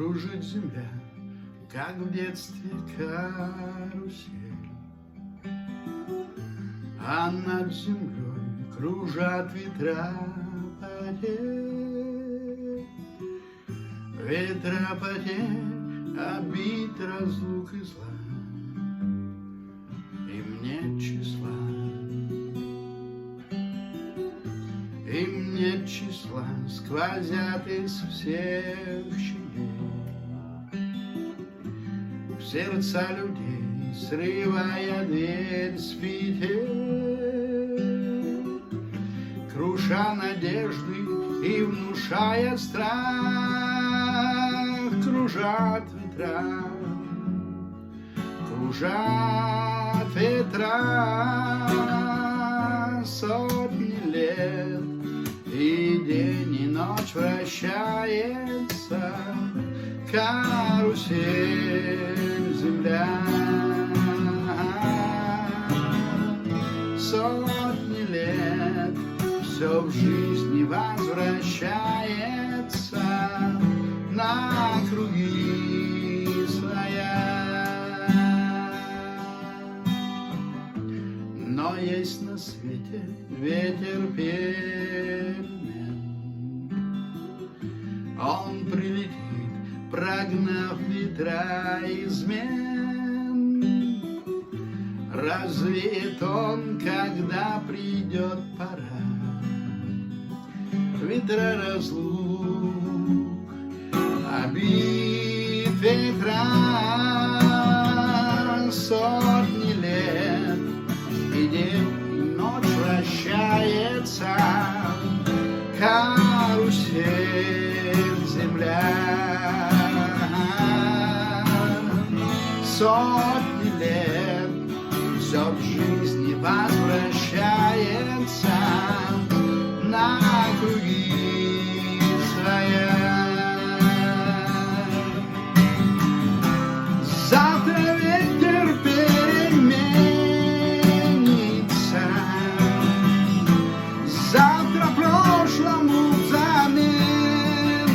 Кружит земля, как в детстве карусель, а над землей кружат ветра потерь. Ветра потерь, обид, разлук и зла, им нет числа, им нет числа, сквозят из всех щелей в сердца людей, срывая дверь с петель, круша надежды и внушая страх. Кружат ветра, кружат ветра сотни лет, и день и ночь вращается карусель земля. Сотни лет все в жизни возвращается на круги своя. Но есть на свете ветер перемен, он прилетит, прогнав ветра измен. Развеет он, когда придет пора, ветра разлук, обид, ветра сотни лет, и день, и ночь вращается карусель земля. Сотни лет все в жизни возвращается на круги своя. Завтра ветер переменится, завтра прошлому взамен.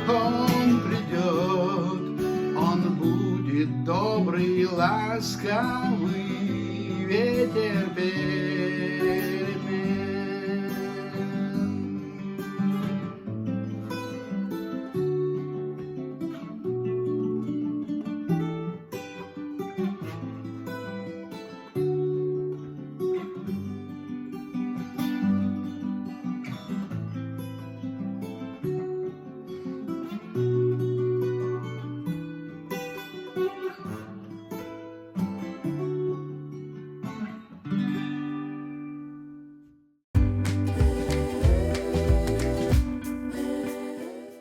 Он придет, он будет добрый, ласковый ветер